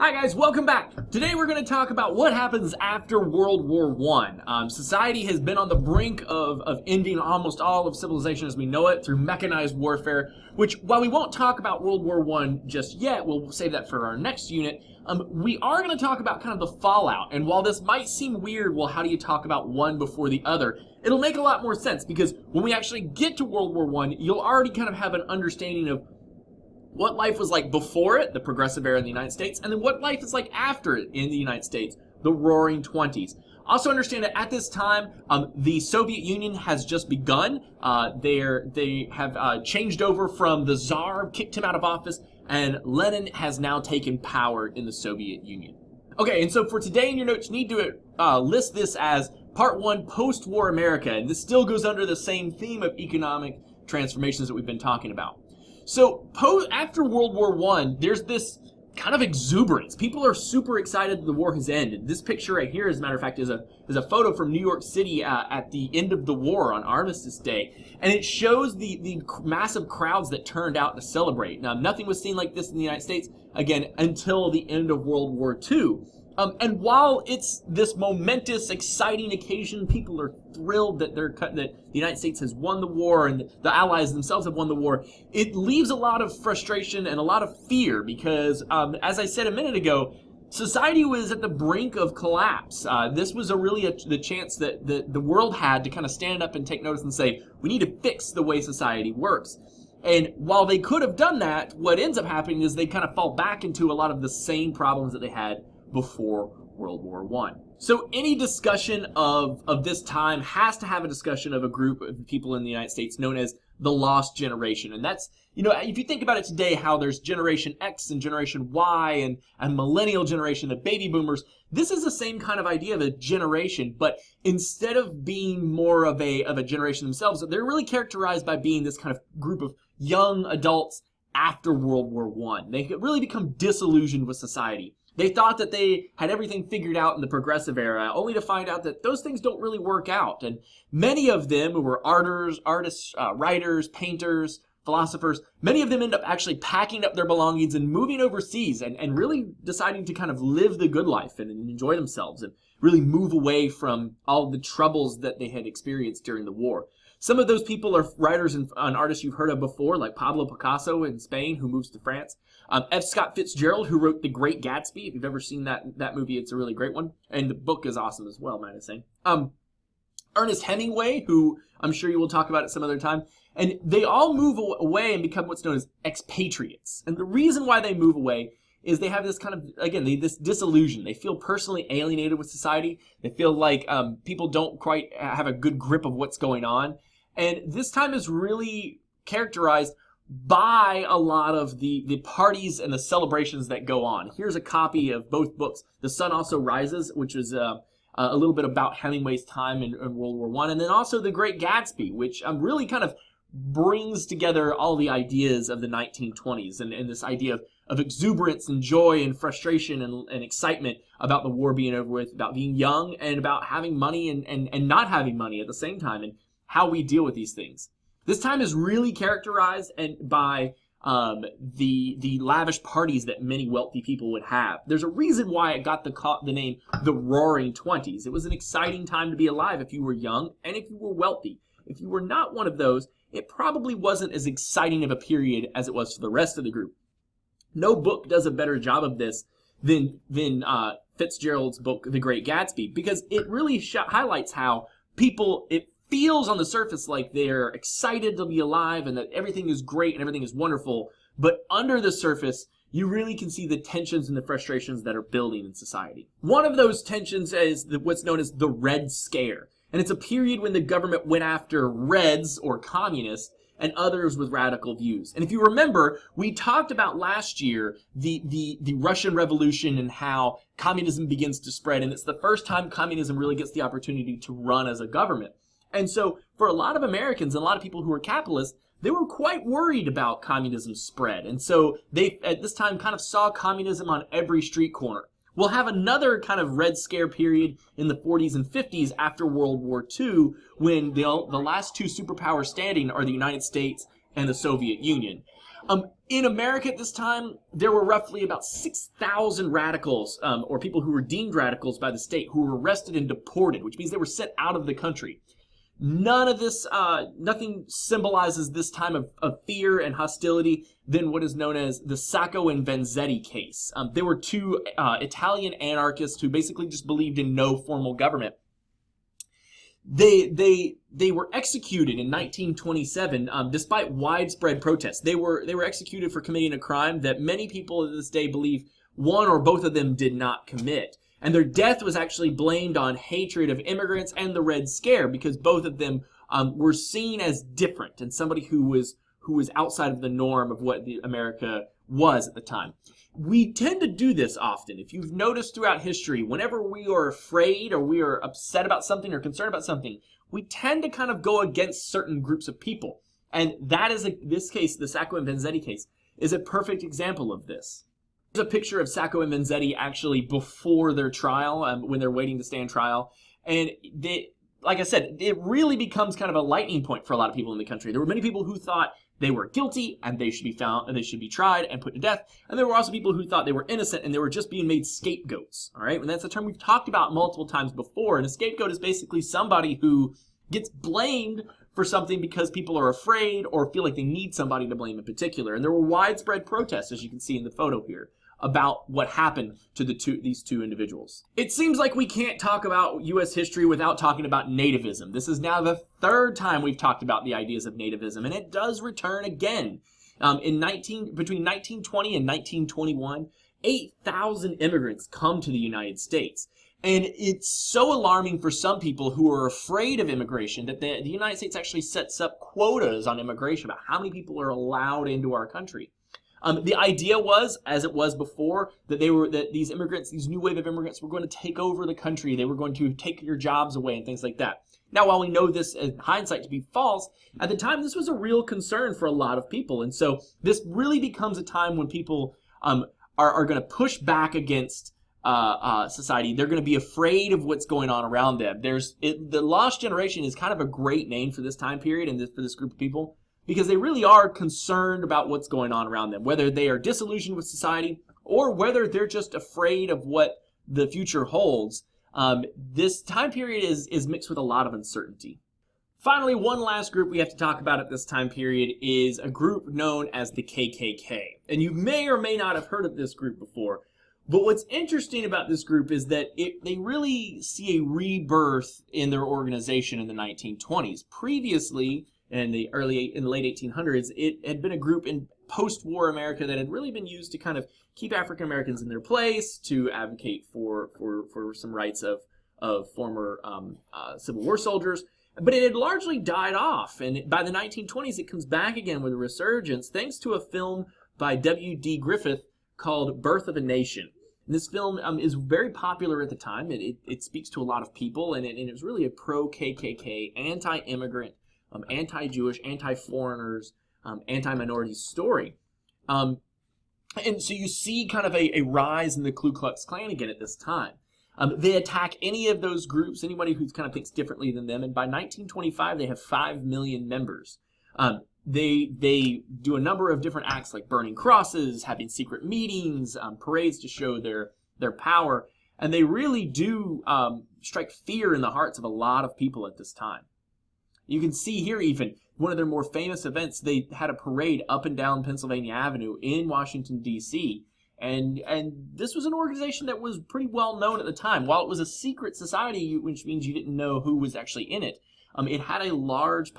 Hi guys, welcome back. Today we're going to talk about what happens after World War I. Society has been on the brink of ending almost all of civilization as we know it through mechanized warfare, which while we won't talk about World War I just yet, we'll save that for our next unit, we are going to talk about kind of the fallout. And while this might seem weird, well, how do you talk about one before the other? It'll make a lot more sense because when we actually get to World War I, you'll already kind of have an understanding of what life was like before it, the progressive era in the United States, and then what life is like after it in the United States, the Roaring Twenties. Also understand that at this time, the Soviet Union has just begun. They have changed over from the Tsar, kicked him out of office, and Lenin has now taken power in the Soviet Union. Okay, and so for today in your notes, you need to list this as Part 1, Post-War America, and this still goes under the same theme of economic transformations that we've been talking about. So after World War I, there's this kind of exuberance. People are super excited that the war has ended. This picture right here, as a matter of fact, is a photo from New York City at the end of the war on Armistice Day. And it shows the massive crowds that turned out to celebrate. Now, nothing was seen like this in the United States, again, until the end of World War II. And while it's this momentous, exciting occasion, people are thrilled that that the United States has won the war and the Allies themselves have won the war. It leaves a lot of frustration and a lot of fear because, as I said a minute ago, society was at the brink of collapse. This was the chance that the world had to kind of stand up and take notice and say, we need to fix the way society works. And while they could have done that, what ends up happening is they kind of fall back into a lot of the same problems that they had before World War I. So any discussion of this time has to have a discussion of a group of people in the United States known as the lost generation. And that's, if you think about it today, how there's Generation X and Generation Y and millennial generation, the baby boomers, this is the same kind of idea of a generation, but instead of being more of a generation themselves, they're really characterized by being this kind of group of young adults after World War I. They really become disillusioned with society. They thought that they had everything figured out in the progressive era, only to find out that those things don't really work out. And many of them who were artists, writers, painters, philosophers, many of them end up actually packing up their belongings and moving overseas and really deciding to kind of live the good life and enjoy themselves and really move away from all the troubles that they had experienced during the war. Some of those people are writers and artists you've heard of before, like Pablo Picasso in Spain, who moves to France. F. Scott Fitzgerald, who wrote The Great Gatsby. If you've ever seen that movie, it's a really great one. And the book is awesome as well, might I say. Ernest Hemingway, who I'm sure you will talk about at some other time. And they all move away and become what's known as expatriates. And the reason why they move away is they have this kind of, again, this disillusion. They feel personally alienated with society. They feel like people don't quite have a good grip of what's going on. And this time is really characterized by a lot of the parties and the celebrations that go on. Here's a copy of both books. The Sun Also Rises, which is a little bit about Hemingway's time in World War I, and then also The Great Gatsby, which really kind of brings together all the ideas of the 1920s and this idea of exuberance and joy and frustration and excitement about the war being over with, about being young and about having money and not having money at the same time, and how we deal with these things. This time is really characterized by the lavish parties that many wealthy people would have. There's a reason why it got the name the Roaring Twenties. It was an exciting time to be alive if you were young and if you were wealthy. If you were not one of those, it probably wasn't as exciting of a period as it was for the rest of the group. No book does a better job of this than Fitzgerald's book, The Great Gatsby, because it really highlights how it feels on the surface like they're excited to be alive and that everything is great and everything is wonderful, but under the surface, you really can see the tensions and the frustrations that are building in society. One of those tensions is what's known as the Red Scare, and it's a period when the government went after Reds or communists and others with radical views. And if you remember, we talked about last year the Russian Revolution and how communism begins to spread, and it's the first time communism really gets the opportunity to run as a government. And so for a lot of Americans and a lot of people who were capitalists, they were quite worried about communism's spread. And so they, at this time, kind of saw communism on every street corner. We'll have another kind of Red Scare period in the 40s and 50s after World War II when the last two superpowers standing are the United States and the Soviet Union. In America at this time, there were roughly about 6,000 radicals, or people who were deemed radicals by the state, who were arrested and deported, which means they were sent out of the country. None of this, nothing symbolizes this time of fear and hostility than what is known as the Sacco and Vanzetti case. There were two Italian anarchists who basically just believed in no formal government. They were executed in 1927, despite widespread protests. They were executed for committing a crime that many people to this day believe one or both of them did not commit. And their death was actually blamed on hatred of immigrants and the Red Scare, because both of them were seen as different and somebody who was outside of the norm of what America was at the time. We tend to do this often. If you've noticed throughout history, whenever we are afraid or we are upset about something or concerned about something, we tend to kind of go against certain groups of people. And that is, this case, the Sacco and Vanzetti case, is a perfect example of this. There's a picture of Sacco and Vanzetti actually before their trial, when they're waiting to stand trial. And like I said, it really becomes kind of a lightning point for a lot of people in the country. There were many people who thought they were guilty and they should be found and they should be tried and put to death. And there were also people who thought they were innocent and they were just being made scapegoats. All right, and that's a term we've talked about multiple times before. And a scapegoat is basically somebody who gets blamed for something because people are afraid or feel like they need somebody to blame in particular. And there were widespread protests, as you can see in the photo here, about what happened to these two individuals. It seems like we can't talk about U.S. history without talking about nativism. This is now the third time we've talked about the ideas of nativism, and it does return again. Between 1920 and 1921, 8,000 immigrants come to the United States. And it's so alarming for some people who are afraid of immigration that the United States actually sets up quotas on immigration about how many people are allowed into our country. The idea was, as it was before, that these immigrants, these new wave of immigrants, were going to take over the country. They were going to take your jobs away and things like that. Now, while we know this in hindsight to be false, at the time this was a real concern for a lot of people, and so this really becomes a time when people are going to push back against society. They're going to be afraid of what's going on around them. The Lost Generation is kind of a great name for this time period and for this group of people, because they really are concerned about what's going on around them, whether they are disillusioned with society or whether they're just afraid of what the future holds. This time period is mixed with a lot of uncertainty. Finally, one last group we have to talk about at this time period is a group known as the KKK. And you may or may not have heard of this group before, but what's interesting about this group is that they really see a rebirth in their organization in the 1920s. Previously, in the late 1800s, it had been a group in post-war America that had really been used to kind of keep African Americans in their place, to advocate for some rights of former Civil War soldiers. But it had largely died off, and by the 1920s, it comes back again with a resurgence, thanks to a film by W.D. Griffith called Birth of a Nation. And this film is very popular at the time. It speaks to a lot of people, and it was really a pro-KKK, anti-immigrant, anti-Jewish, anti-foreigners, anti-minority story. And so you see kind of a rise in the Ku Klux Klan again at this time. They attack any of those groups, anybody who kind of thinks differently than them, and by 1925 they have 5 million members. They do a number of different acts like burning crosses, having secret meetings, parades to show their power, and they really do strike fear in the hearts of a lot of people at this time. You can see here even one of their more famous events, they had a parade up and down Pennsylvania Avenue in Washington, D.C., and this was an organization that was pretty well known at the time. While it was a secret society, which means you didn't know who was actually in it, it had a large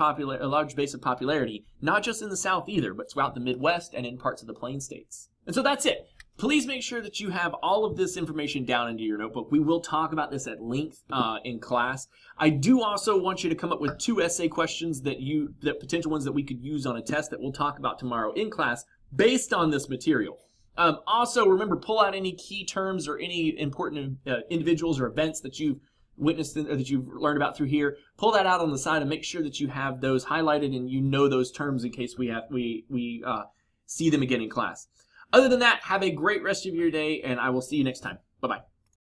base of popularity, not just in the South either, but throughout the Midwest and in parts of the Plain States. And so that's it. Please make sure that you have all of this information down into your notebook. We will talk about this at length in class. I do also want you to come up with 2 essay questions that potential ones that we could use on a test that we'll talk about tomorrow in class based on this material. Also, remember, pull out any key terms or any important individuals or events that you've witnessed or that you've learned about through here. Pull that out on the side and make sure that you have those highlighted and you know those terms in case we see them again in class. Other than that, have a great rest of your day, and I will see you next time. Bye-bye.